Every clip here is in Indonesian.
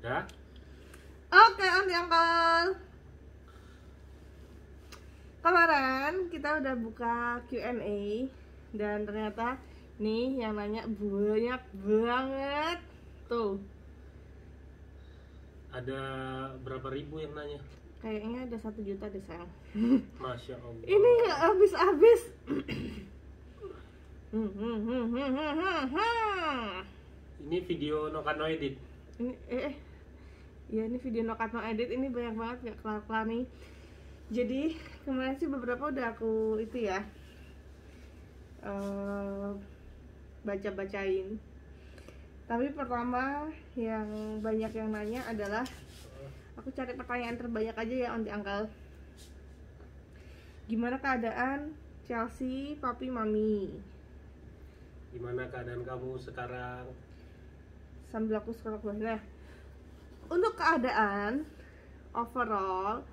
Dah? Oke, Aunty Uncle. Kemarin kita udah buka Q&A dan ternyata nih yang nanya banyak banget. Tuh, Ada berapa ribu yang nanya? kayaknya ada 1 juta deh sayang. Masya Allah. Ini nggak habis-habis. Ini video no kan no edit. Ini ya ini video no cut no edit, ini banyak banget gak kelar-kelar nih. Jadi kemarin sih beberapa udah aku itu ya baca-bacain. Tapi pertama yang banyak yang nanya adalah, aku cari pertanyaan terbanyak aja ya Aunty Uncle. Gimana keadaan Chelsea, Papi, Mami? Gimana keadaan kamu sekarang? Sambil aku scroll ke bawah. Nah, untuk keadaan overall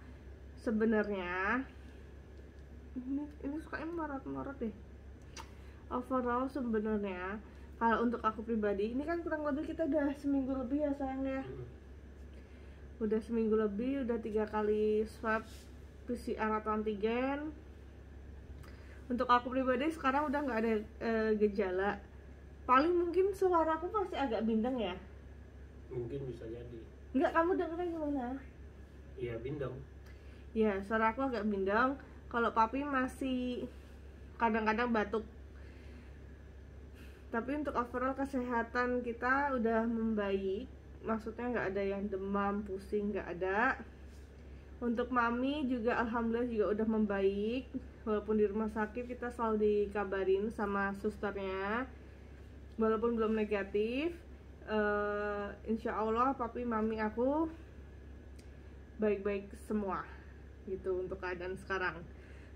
sebenarnya ini sukanya marot-marot deh. Overall sebenarnya kalau untuk aku pribadi, ini kan kurang lebih kita udah seminggu lebih ya sayang ya. Udah seminggu lebih, udah 3 kali swab PCR atau antigen. Untuk aku pribadi sekarang udah nggak ada gejala. Paling mungkin suara aku masih agak bindeng ya. Mungkin bisa jadi. Enggak, kamu dengernya gimana? Iya, bindeng. Ya, suara aku agak bindeng. Kalau Papi masih kadang-kadang batuk. Tapi untuk overall kesehatan kita udah membaik. Maksudnya nggak ada yang demam, pusing, nggak ada. Untuk Mami juga alhamdulillah juga udah membaik. Walaupun di rumah sakit kita selalu dikabarin sama susternya, walaupun belum negatif. Insya Allah Papi, Mami aku baik-baik semua gitu untuk keadaan sekarang.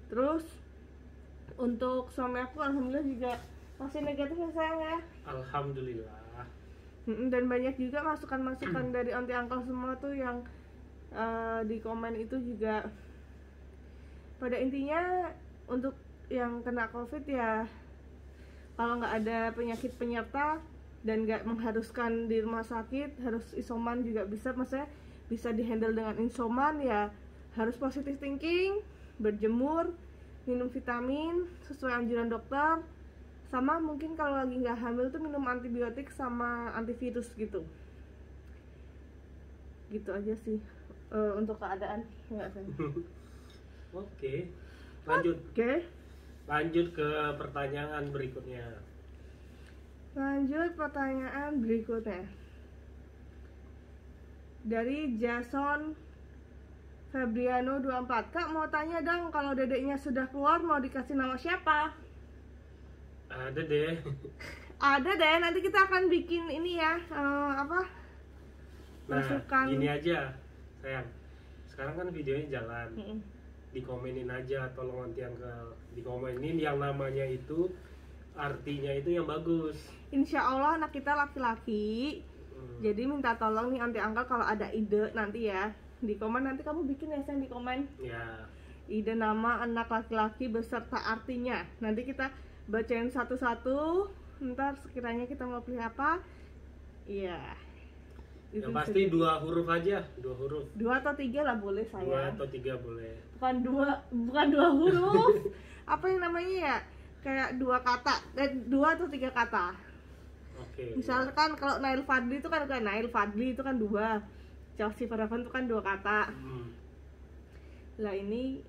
Terus untuk suami aku alhamdulillah juga masih negatif ya sayang ya. Alhamdulillah. Dan banyak juga masukan-masukan dari Aunty Uncle semua tuh yang di komen itu juga pada intinya untuk yang kena COVID ya, kalau nggak ada penyakit penyerta dan nggak mengharuskan di rumah sakit, harus isoman juga bisa, maksudnya bisa dihandle dengan isoman ya, harus positive thinking, berjemur, minum vitamin sesuai anjuran dokter, sama mungkin kalau lagi nggak hamil tuh minum antibiotik sama antivirus gitu aja sih untuk keadaan nggak sih. Oke. Lanjut ke pertanyaan berikutnya. Lanjut pertanyaan berikutnya dari Jason Febriano 24. Kak mau tanya dong, kalau dedeknya sudah keluar mau dikasih nama siapa? Ada deh. Ada deh, nanti kita akan bikin ini ya, masukan. Gini aja sayang, sekarang kan videonya jalan. Dikomenin aja, tolong Aunty Uncle dikomenin yang namanya itu, artinya itu yang bagus. Insya Allah anak kita laki-laki. Jadi minta tolong nih Aunty Uncle kalau ada ide nanti ya di komen, nanti kamu bikin ya sayang di komen Ya. ide nama anak laki-laki beserta artinya. Nanti kita bacain satu-satu. Ntar sekiranya kita mau pilih apa, iya. Yang pasti 2 huruf aja, 2 huruf. 2 atau 3 lah boleh sayang. 2 atau 3 boleh. Bukan 2 huruf. Apa yang namanya ya? Kayak 2 kata, 2 atau 3 kata. Oke. Misalkan kalau Nail Fadli itu kan bukan Nail Fadli itu kan 2. Chelsea Paravan itu kan 2 kata. Lah ini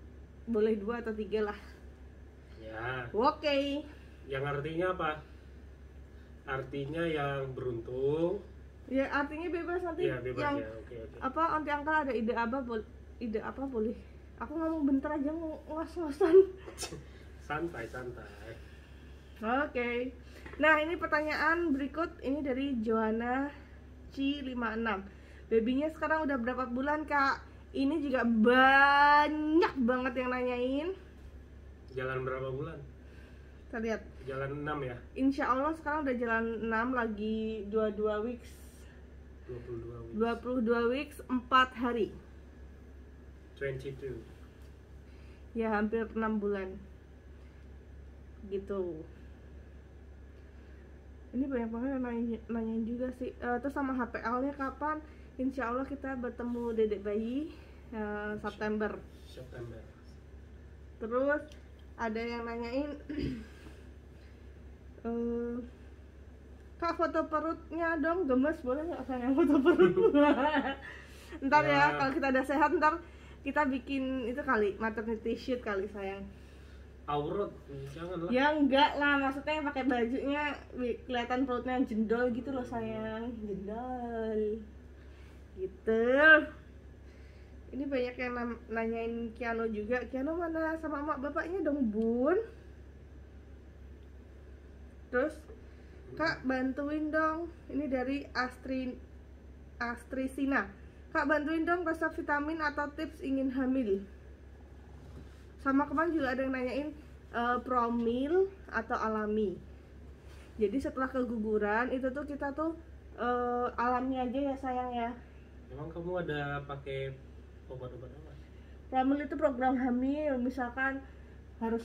boleh 2 atau 3 lah. Ya. Oke. Yang artinya apa? Artinya yang beruntung. Ya artinya bebas nanti. Ya bebas yang ya. Oke. apa Aunty Uncle ada ide apa boleh. Aku ngomong bentar aja, ngos-ngosan. Santai. Oke. Nah ini pertanyaan berikut, ini dari Joanna C56. Babynya sekarang udah berapa bulan kak? Ini juga banyak banget yang nanyain. Jalan berapa bulan? Kita lihat. Jalan 6 ya? Insya Allah sekarang udah jalan 6, lagi 22 weeks. 22 weeks 4 hari. 22. Ya hampir 6 bulan gitu. Ini banyak banget yang nanyain juga sih. Terus sama HPL-nya kapan? Insya Allah kita bertemu dedek bayi September. Terus ada yang nanyain Kak, foto perutnya dong, gemes, boleh nggak sayang foto perut? Ntar ya, kalau kita udah sehat ntar kita bikin itu kali, maternity shoot kali sayang. Aurat, jangan lah. Ya enggak lah, maksudnya pakai bajunya kelihatan perutnya jendol gitu loh sayang, jendol gitu. Ini banyak yang nanyain Kiano juga. Kiano mana sama emak bapaknya dong bun? Terus Kak bantuin dong, ini dari Astri Sina. Kak bantuin dong resep vitamin atau tips ingin hamil. Sama kemarin juga ada yang nanyain promil atau alami. Jadi setelah keguguran itu tuh kita tuh alami aja ya sayang ya. Emang kamu ada pakai obat-obat apa? Promil itu program hamil, misalkan harus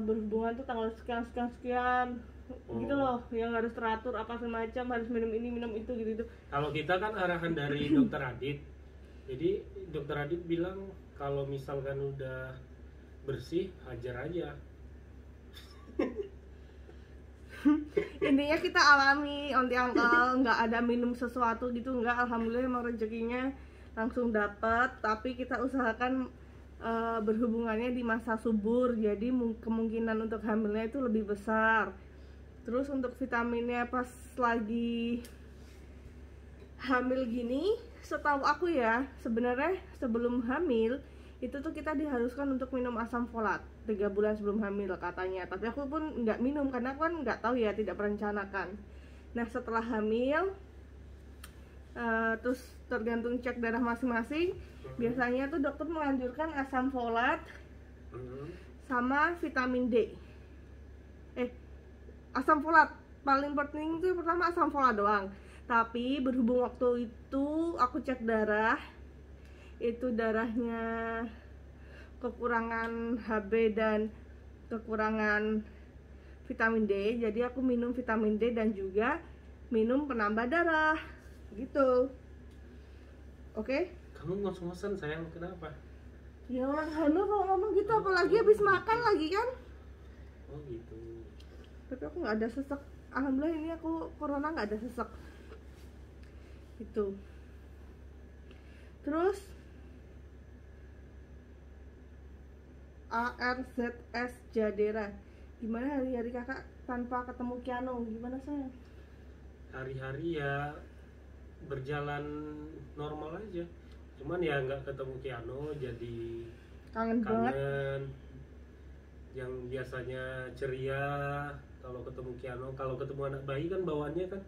berhubungan tuh tanggal sekian gitu loh, yang harus teratur apa semacam, harus minum ini minum itu gitu. Kalau kita kan arahan dari dokter Adit, jadi dokter Adit bilang kalau misalkan udah bersih hajar aja. Intinya kita alami onti angkel, nggak ada minum sesuatu gitu, nggak. Alhamdulillah emang rezekinya langsung dapat, tapi kita usahakan berhubungannya di masa subur, jadi kemungkinan untuk hamilnya itu lebih besar. Terus untuk vitaminnya pas lagi hamil gini, setahu aku ya, sebenarnya sebelum hamil itu tuh kita diharuskan untuk minum asam folat 3 bulan sebelum hamil katanya. Tapi aku pun nggak minum karena aku kan nggak tahu ya, tidak merencanakan. Nah setelah hamil terus tergantung cek darah masing-masing, biasanya tuh dokter menganjurkan asam folat sama vitamin D. Asam folat paling penting itu pertama asam folat doang. Tapi berhubung waktu itu aku cek darah, itu darahnya kekurangan HB dan kekurangan vitamin D, jadi aku minum vitamin D dan juga minum penambah darah gitu. Oke? Kamu ngos-ngosan sayang, kenapa? Ya orang hamil kalau ngomong gitu, apalagi habis makan lagi kan. Oh gitu. Tapi aku nggak ada sesek, alhamdulillah ini aku corona nggak ada sesek gitu. Terus ARZS Jadera, gimana hari-hari kakak tanpa ketemu Kiano? Gimana sayang? Hari-hari ya berjalan normal aja, cuman ya nggak ketemu Kiano jadi kangen banget. Yang biasanya ceria kalau ketemu Kiano, kalau ketemu anak bayi kan bawaannya kan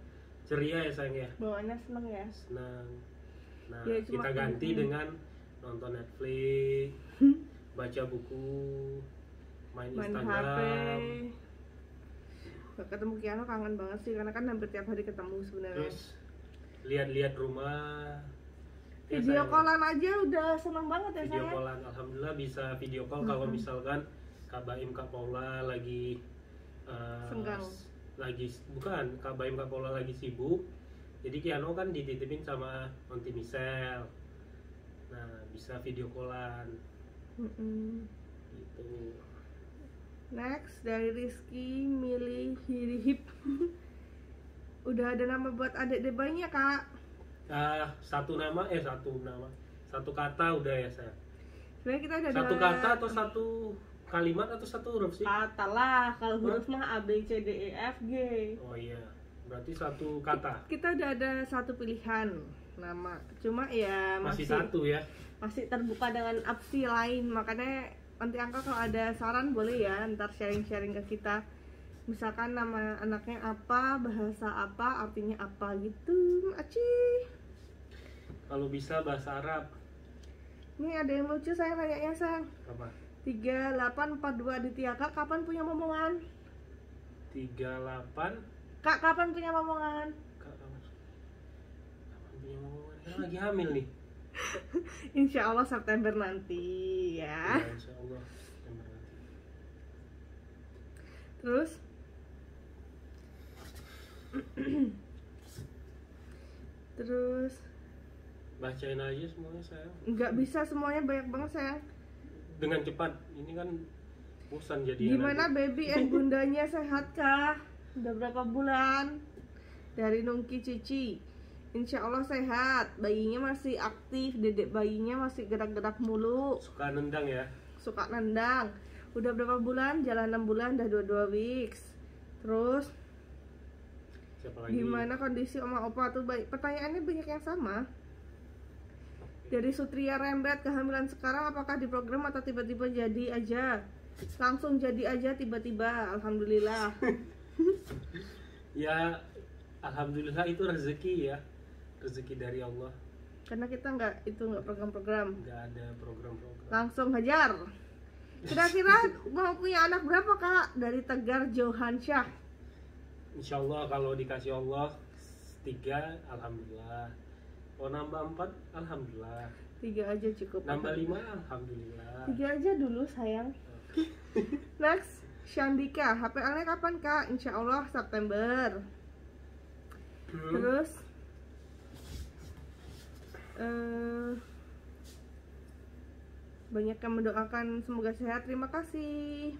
ceria ya sayang ya, bawaannya seneng ya, senang. Nah ya, kita ganti dengan nonton Netflix, baca buku, main Instagram. HP. Ketemu Kiano kangen banget sih, karena kan hampir tiap hari ketemu sebenarnya. Terus lihat-lihat rumah. Video callan aja udah seneng banget ya video saya. Callan, alhamdulillah bisa video call kalau misalkan Kak Baim Kak Paula lagi senggang. Bukan, Kak Baim Kak Paula lagi sibuk. Jadi Kiano kan dititipin sama Aunty Michelle. Nah, bisa video callan. Gitu. Next dari Rizky Milih Hirihip. Udah ada nama buat adik bayinya kak? Satu kata udah ya saya. Sebenarnya kita udah satu kata atau satu kalimat atau satu huruf sih? Kata lah, kalau huruf mah A B C D E F G. Oh iya, berarti satu kata. Kita udah ada satu pilihan nama, cuma ya masih satu ya. Masih terbuka dengan opsi lain, makanya nanti Angka kalau ada saran boleh ya ntar sharing-sharing ke kita. Misalkan nama anaknya apa, bahasa apa, artinya apa gitu. Aci. Kalau bisa bahasa Arab. Ini ada yang lucu saya nanya sang. Apa? 3842 Aditya, Kak kapan punya momongan? 38. Kak kapan punya momongan? Kak kapan punya momongan? Kan lagi hamil nih. Insya Allah September nanti ya. Insya Allah September nanti. Terus Terus Bacain aja semuanya sayang. nggak bisa semuanya, banyak banget sayang. Dengan cepat. Ini kan bosan jadi. Gimana baby and bundanya, sehat kah? Udah berapa bulan? Dari Nungki Cici. Insya Allah sehat. Bayinya masih aktif, dedek bayinya masih gerak-gerak mulu. Suka nendang ya. Suka nendang. Udah berapa bulan? Jalan 6 bulan, udah 22 weeks. Terus Siapa lagi? gimana kondisi oma opa tuh? Pertanyaannya banyak yang sama. Dari Sutria Rembet, kehamilan sekarang apakah diprogram atau tiba-tiba jadi aja? Langsung jadi aja tiba-tiba, alhamdulillah. Ya, alhamdulillah itu rezeki ya. Rezeki dari Allah. Karena kita nggak program-program. Nggak ada program-program. Langsung hajar. Kira-kira mau punya anak berapa kak? Dari Tegar Johansyah. Insya Allah kalau dikasih Allah 3, alhamdulillah. Kalau nambah 4, alhamdulillah. 3 aja cukup. Nambah 5, alhamdulillah. 3 aja dulu sayang. Next, Shandika, HPL-nya kapan kak? Insya Allah September. Terus banyak yang mendoakan semoga sehat, terima kasih.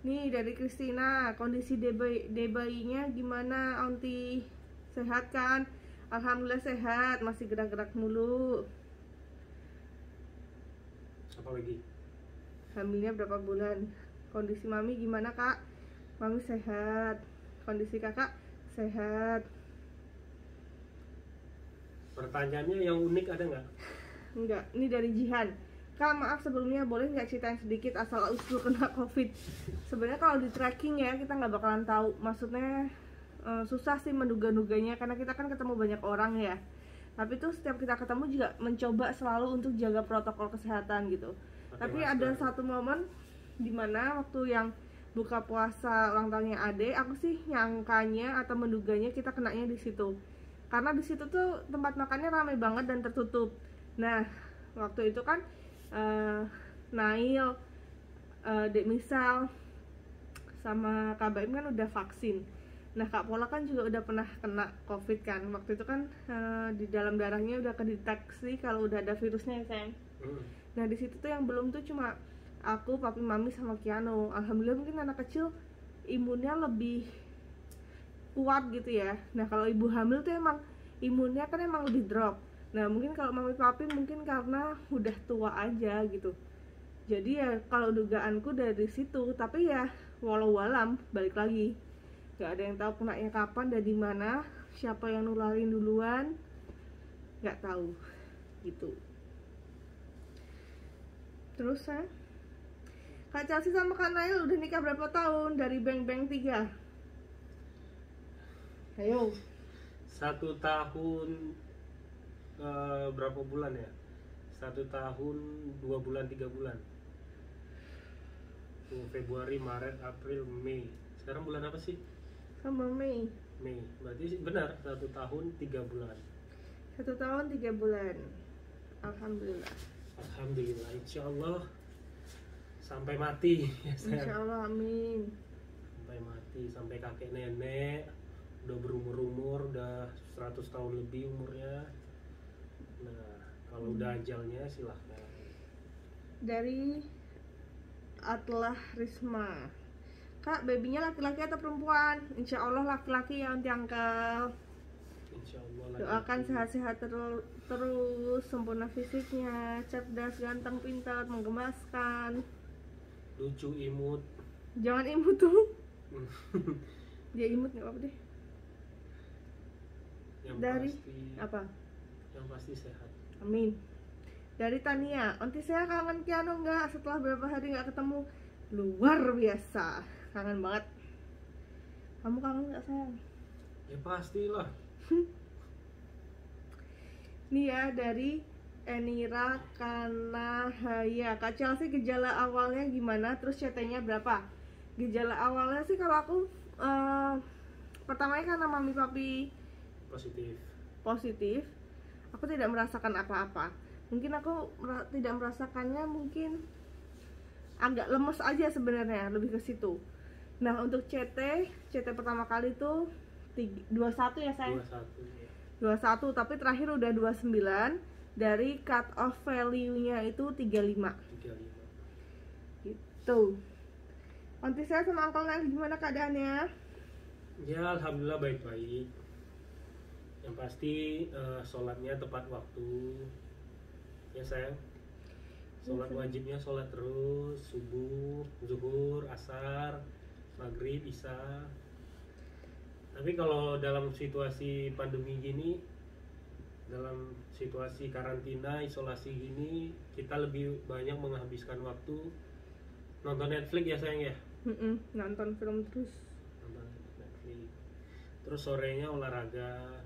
Nih dari Kristina, kondisi bayinya gimana Aunty? Sehat kan? Alhamdulillah sehat, masih gerak-gerak mulu. Apa lagi? Hamilnya berapa bulan? Kondisi mami gimana kak? Mami sehat. Kondisi kakak sehat. Pertanyaannya yang unik ada nggak? Enggak, ini dari Jihan. Kak maaf sebelumnya, boleh nggak ceritain sedikit asal usul kena covid? Sebenarnya kalau di tracking ya kita nggak bakalan tahu. Maksudnya susah sih menduga-duganya karena kita kan ketemu banyak orang ya. Tapi tuh setiap kita ketemu juga mencoba selalu untuk jaga protokol kesehatan gitu. Tapi ada satu momen dimana waktu yang buka puasa ulang tahunnya Ade, aku sih nyangkanya atau menduganya kita kenanya di situ. Karena di situ tuh tempat makannya ramai banget dan tertutup. Nah, waktu itu kan Nail, Dek Misal, sama Kak Baim kan udah vaksin. Nah, Kak Pola kan juga udah pernah kena COVID kan. Waktu itu kan di dalam darahnya udah kedeteksi kalau udah ada virusnya ya sayang. Nah, di situ tuh yang belum tuh cuma aku, papi, mami, sama Kiano. Alhamdulillah mungkin anak kecil imunnya lebih kuat gitu ya. Nah, kalau ibu hamil tuh emang imunnya kan emang lebih drop. Nah, mungkin kalau mami papi mungkin karena udah tua aja gitu. Jadi ya kalau dugaanku dari situ, tapi ya walau alam balik lagi. Gak ada yang tahu kenanya kapan dan di mana, siapa yang nularin duluan, nggak tahu gitu. Terus Kak Chelsea sama Kak Nail udah nikah berapa tahun? Dari Beng Beng 3. Ayo. 1 tahun berapa bulan ya? 1 tahun 2 bulan 3 bulan. Februari, Maret, April, Mei. Sekarang bulan apa sih? Sama Mei. Mei. Berarti benar 1 tahun 3 bulan. 1 tahun 3 bulan. Alhamdulillah. Alhamdulillah, insya Allah sampai mati ya sayang. Insya Allah, amin. Sampai mati, sampai kakek nenek udah berumur udah 100 tahun lebih umurnya. Nah, kalau udah ajalnya silahkan. Dari Atlah Risma, Kak, babynya laki-laki atau perempuan? Insya Allah laki-laki ya, Aunty Uncle. Insya Allah Doakan sehat-sehat terus, sempurna fisiknya, cerdas, ganteng, pintar, menggemaskan. Lucu, imut. Jangan imut tuh. Dia imut nggak apa-apa deh. Yang Dari pasti, apa? yang pasti sehat. Amin. Dari Tania, Aunty saya kangen Kiano nggak? Setelah beberapa hari nggak ketemu, luar biasa, kangen banget. Kamu kangen nggak sayang? Ya pastilah. Nih ya dari Enira Kanahaya, Kak Chelsea gejala awalnya gimana? Terus CT-nya berapa? Gejala awalnya sih kalau aku pertamanya karena mami papi positif, aku tidak merasakan apa-apa. Mungkin aku tidak merasakannya, mungkin agak lemes aja sebenarnya, lebih ke situ. Nah untuk CT pertama kali tuh 21 ya sayang? 21 ya. 21, tapi terakhir udah 29. Dari cut off value-nya itu 35 gitu. Nanti saya sama Uncle Nel gimana keadaannya? Ya alhamdulillah baik-baik. Yang pasti sholatnya tepat waktu. Ya sayang. Sholat wajibnya sholat terus, subuh, zuhur, asar, maghrib, isya. Tapi kalau dalam situasi pandemi gini, dalam situasi karantina, isolasi gini, kita lebih banyak menghabiskan waktu nonton Netflix ya sayang ya? Nonton film terus. Nonton Netflix. Terus sorenya olahraga.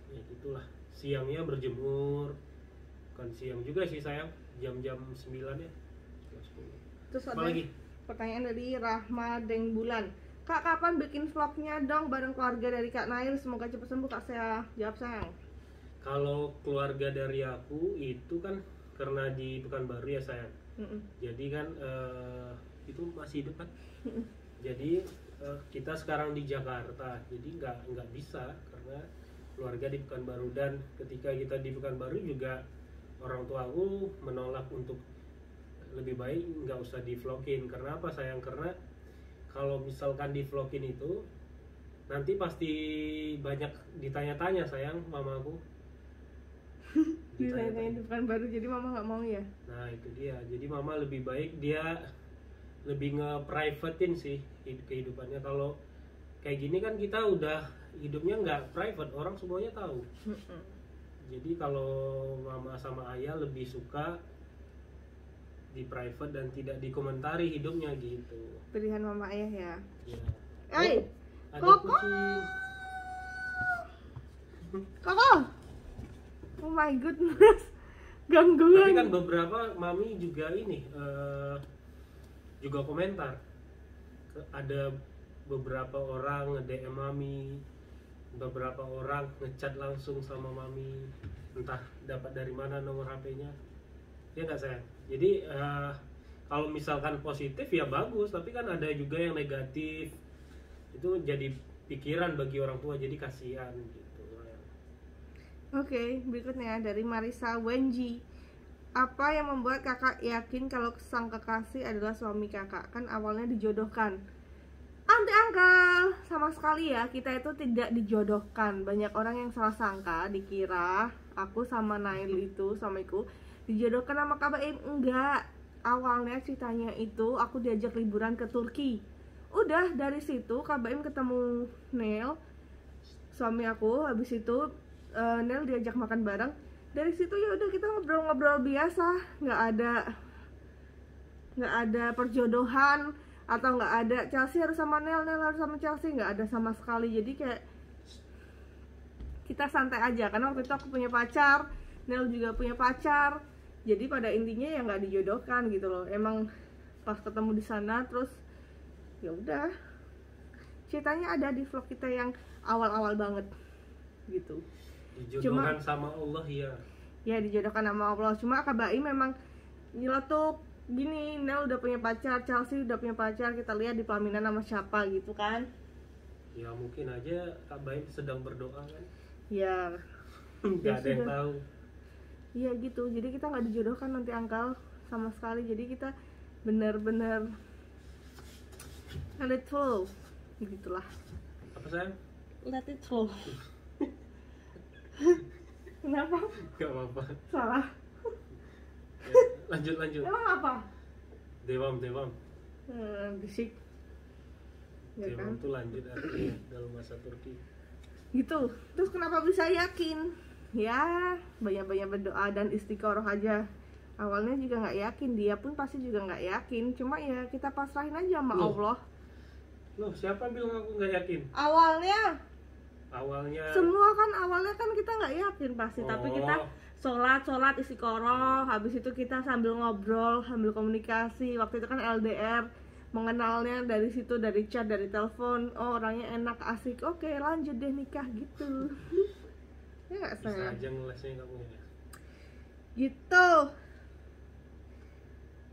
Ya gitulah. Siangnya berjemur. Bukan siang juga sih sayang, jam-jam 9 ya. Jam 10. Terus apa ada lagi? Pertanyaan dari Rahma Deng Bulan. Kak, kapan bikin vlognya dong bareng keluarga dari Kak Nail? Semoga cepat sembuh Kak. Saya jawab sayang. Kalau keluarga dari aku itu kan karena di Pekanbaru ya sayang. Jadi kan itu masih hidup kan. Jadi kita sekarang di Jakarta, jadi nggak bisa karena keluarga di Pekanbaru, dan ketika kita di Pekanbaru juga orang tua aku menolak untuk lebih baik nggak usah di vlogin. Karena apa sayang? Karena kalau misalkan di vlogin itu nanti pasti banyak ditanya-tanya sayang mamaku. Ditanya-tanya di Pekanbaru, jadi mama nggak mau ya? Nah itu dia, jadi mama lebih baik dia lebih nge-privatein sih kehidupannya. Kalau kayak gini kan kita udah hidupnya nggak private, orang semuanya tahu. Jadi kalau mama sama ayah lebih suka di private dan tidak dikomentari hidupnya gitu. Pilihan mama ayah ya. Ya. Hey, Ada Koko. kucing. Koko. Oh my goodness. Gangguan. Tapi kan beberapa mami juga ini juga komentar. Ada beberapa orang nge-DM mami, beberapa orang ngechat langsung sama mami, entah dapat dari mana nomor HP-nya. Ya nggak sayang? Jadi kalau misalkan positif ya bagus, tapi kan ada juga yang negatif. Itu jadi pikiran bagi orang tua, jadi kasihan gitu. Oke, berikutnya dari Marisa Wenji. Apa yang membuat kakak yakin kalau sang kekasih adalah suami kakak? Kan awalnya dijodohkan. Anti angkal, sama sekali ya, kita itu tidak dijodohkan. Banyak orang yang salah sangka, dikira aku sama Nail itu, suamiku, dijodohkan sama Kak Baim. Enggak. Awalnya ceritanya itu aku diajak liburan ke Turki. Udah dari situ Kak Baim ketemu Nail, suami aku. Habis itu Nail diajak makan bareng. Dari situ ya udah kita ngobrol-ngobrol biasa, nggak ada perjodohan atau nggak ada Chelsea harus sama Nail harus sama Chelsea, nggak ada sama sekali. Jadi kayak kita santai aja, karena waktu itu aku punya pacar, Nail juga punya pacar. Jadi pada intinya ya nggak dijodohkan gitu loh. Emang pas ketemu di sana terus ya udah. Ceritanya ada di vlog kita yang awal-awal banget gitu. Dijodohkan sama Allah ya. Ya dijodohkan sama Allah. Cuma Kak Baim memang nyeletuk gini, Nel udah punya pacar, Chelsea udah punya pacar, kita lihat di pelaminan sama siapa gitu kan. Ya mungkin aja Kak Baim sedang berdoa kan. Ya Gak ada yang tahu. Iya gitu, jadi kita nggak dijodohkan nanti angkal sama sekali. Jadi kita benar-benar let it flow, begitulah. Apa sayang? Let it flow. Kenapa? Gak apa-apa. Salah. Lanjut. Emang apa? Dewam. Bisik. Ya Dewam kan? tuh lanjut artinya dalam bahasa Turki. Gitu. Terus kenapa bisa yakin? Ya banyak-banyak berdoa dan istiqoroh aja. Awalnya juga nggak yakin, dia pun pasti juga nggak yakin. Cuma ya kita pasrahin aja sama Allah. Loh, siapa yang bilang aku nggak yakin? Awalnya semua kan awalnya kan kita nggak yakin pasti, tapi kita sholat istiqoroh, habis itu kita sambil ngobrol, sambil komunikasi. Waktu itu kan LDR, mengenalnya dari situ, dari chat, dari telepon. Oh orangnya enak, asik, oke lanjut deh nikah gitu. Ya nggak bisa sayang? aja ngelesnya kamu ya. Gitu.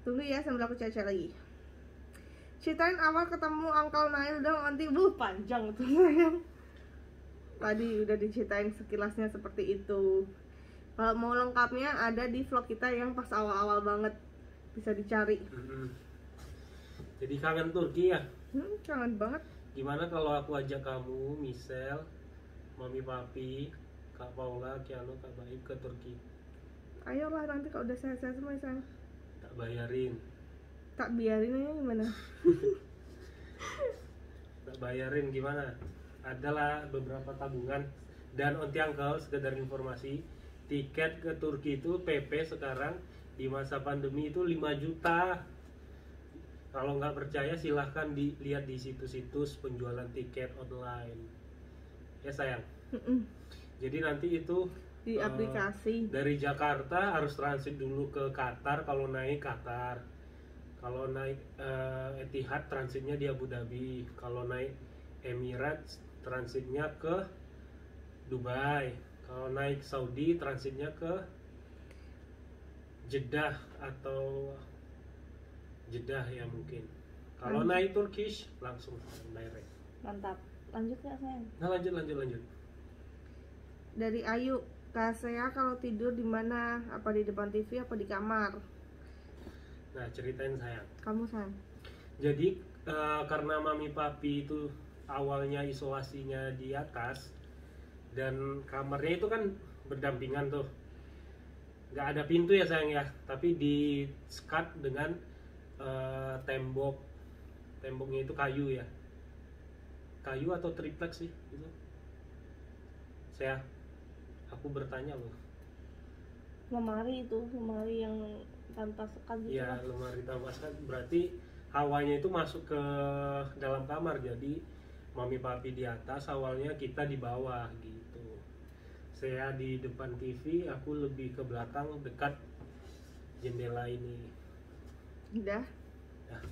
Tunggu ya sambil aku cari lagi. ceritain awal ketemu Uncle Nail dong, nanti panjang tuh sayang. Tadi udah diceritain sekilasnya seperti itu. Kalau mau lengkapnya ada di vlog kita yang pas awal-awal banget, bisa dicari. Jadi kangen Turki ya? Kangen banget. Gimana kalau aku ajak kamu, Michelle, Mami Papi, Kak Paula, Kiano, Kak Baik ke Turki? Ayolah nanti kalau udah sehat-sehat semua sayang. Tak bayarin. Tak biarin aja gimana? Tak bayarin gimana? Adalah beberapa tabungan. Dan onti uncle, sekedar informasi, tiket ke Turki itu PP sekarang di masa pandemi itu 5 juta. Kalau nggak percaya silahkan dilihat di situs-situs penjualan tiket online. Ya sayang. Jadi nanti itu Di aplikasi. dari Jakarta harus transit dulu ke Qatar kalau naik Qatar. Kalau naik Etihad transitnya di Abu Dhabi. Kalau naik Emirates transitnya ke Dubai. Kalau naik Saudi transitnya ke Jeddah atau Jeddah ya mungkin. Kalau naik Turkish langsung direct. Mantap. Lanjut nggak sayang? Nah lanjut. Dari Ayu, Kak Sea kalau tidur di mana? Apa di depan TV apa di kamar? Nah ceritain sayang. Kamu sayang? Jadi karena Mami Papi itu awalnya isolasinya di atas dan kamarnya itu kan berdampingan tuh, nggak ada pintu ya sayang ya, tapi di sekat dengan temboknya itu kayu ya, kayu atau triplex sih itu. Aku bertanya loh. Lemari yang tanpa sekat gitu Ya lah. lemari tanpa sekat berarti hawanya itu masuk ke dalam kamar. Jadi Mami Papi di atas, awalnya kita di bawah gitu. Saya di depan TV, aku lebih ke belakang dekat jendela ini. Udah. Nah.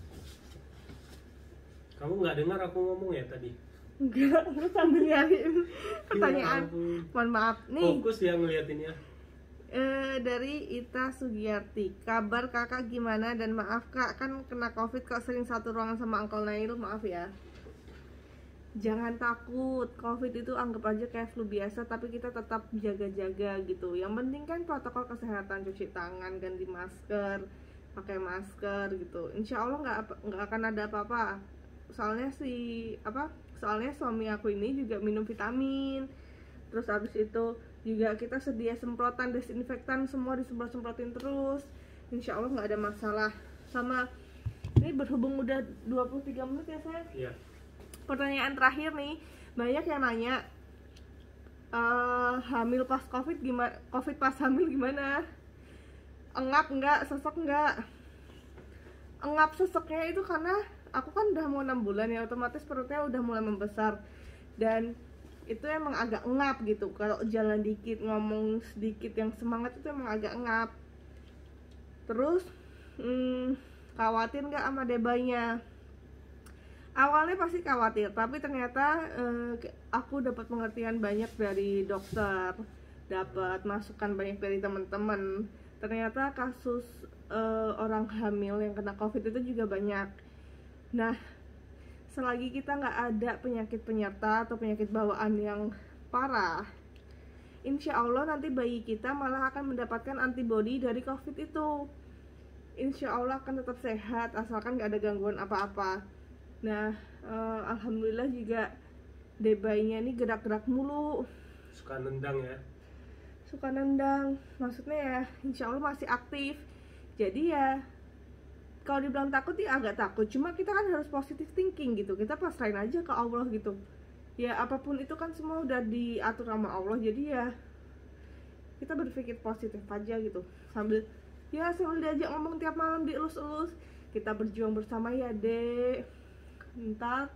Kamu nggak dengar aku ngomong ya tadi? Enggak, aku sambil nyariin pertanyaan. Ya, Mohon maaf nih. fokus ya ngeliatinnya. Dari Ita Sugiyarti, kabar kakak gimana dan maaf kak kan kena covid kok sering satu ruangan sama Uncle Nail, maaf ya. Jangan takut, covid itu anggap aja kayak flu biasa tapi kita tetap jaga-jaga gitu. Yang penting kan protokol kesehatan, cuci tangan, ganti masker, pakai masker gitu. Insya Allah nggak akan ada apa-apa. Soalnya suami aku ini juga minum vitamin. Terus abis itu juga kita sedia semprotan desinfektan, semua disemprot-semprotin terus. Insya Allah nggak ada masalah. Sama ini berhubung udah 23 menit ya sayang. Iya. Pertanyaan terakhir nih, banyak yang nanya hamil pas covid gimana? Covid pas hamil gimana? Engap nggak? Sesek nggak? Engap seseknya itu karena aku kan udah mau 6 bulan ya, otomatis perutnya udah mulai membesar dan itu emang agak engap gitu. Kalau jalan dikit, ngomong sedikit yang semangat itu emang agak engap. Terus khawatir nggak sama debaynya? Awalnya pasti khawatir, tapi ternyata aku dapat pengertian banyak dari dokter, dapat masukan banyak dari teman-teman. Ternyata kasus orang hamil yang kena covid itu juga banyak. Nah, selagi kita nggak ada penyakit penyerta atau penyakit bawaan yang parah, insya Allah nanti bayi kita malah akan mendapatkan antibodi dari covid itu. Insya Allah akan tetap sehat asalkan nggak ada gangguan apa-apa. Nah, alhamdulillah juga bayinya ini gerak-gerak mulu. Suka nendang ya? Suka nendang, maksudnya ya insya Allah masih aktif. Jadi ya kalau dibilang takut ya agak takut, cuma kita kan harus positive thinking gitu. Kita pasrahin aja ke Allah gitu. Ya apapun itu kan semua udah diatur sama Allah, jadi ya kita berpikir positif aja gitu. Sambil diajak ngomong tiap malam, dielus-elus. Kita berjuang bersama ya dek. Ntar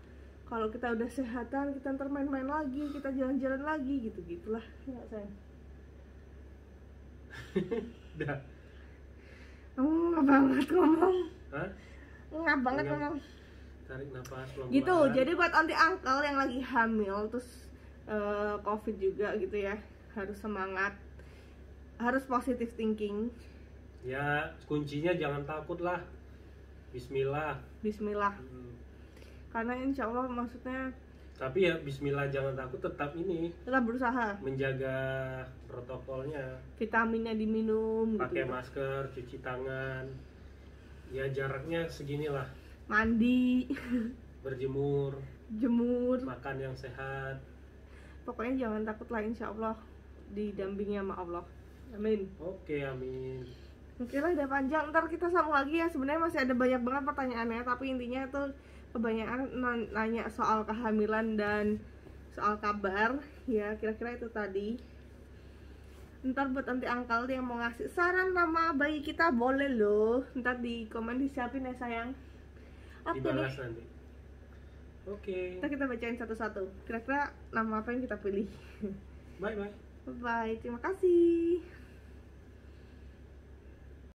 kalau kita udah sehatan, kita ntar main-main lagi, kita jalan-jalan lagi gitu-gitulah. Ya sayang. Dah. Nggak banget ngomong. Hah? Nggak banget ngomong. Tarik nafas pelan-pelan. Gitu, jadi buat aunty uncle yang lagi hamil terus covid juga gitu ya, harus semangat, harus positive thinking. Ya kuncinya jangan takut lah. Bismillah. Bismillah. karena insya Allah maksudnya tapi ya Bismillah, jangan takut, tetap ini tetap berusaha menjaga protokolnya, vitaminnya diminum pakai gitu. masker, cuci tangan, ya jaraknya seginilah, Mandi berjemur, jemur, makan yang sehat. pokoknya jangan takut lah, insya Allah didampingi sama Allah, amin. Oke, amin. Oke lah, udah panjang, ntar kita sambung lagi ya. Sebenarnya masih ada banyak banget pertanyaannya, tapi intinya tuh kebanyakan nanya soal kehamilan dan soal kabar ya, kira-kira itu tadi. Ntar buat nanti Angkal yang mau ngasih saran nama bayi kita boleh loh, ntar di komen disiapin ya sayang. Oke Dibalas deh, nanti. Oke. ntar kita bacain satu-satu kira-kira nama apa yang kita pilih. Bye bye. Bye, terima kasih.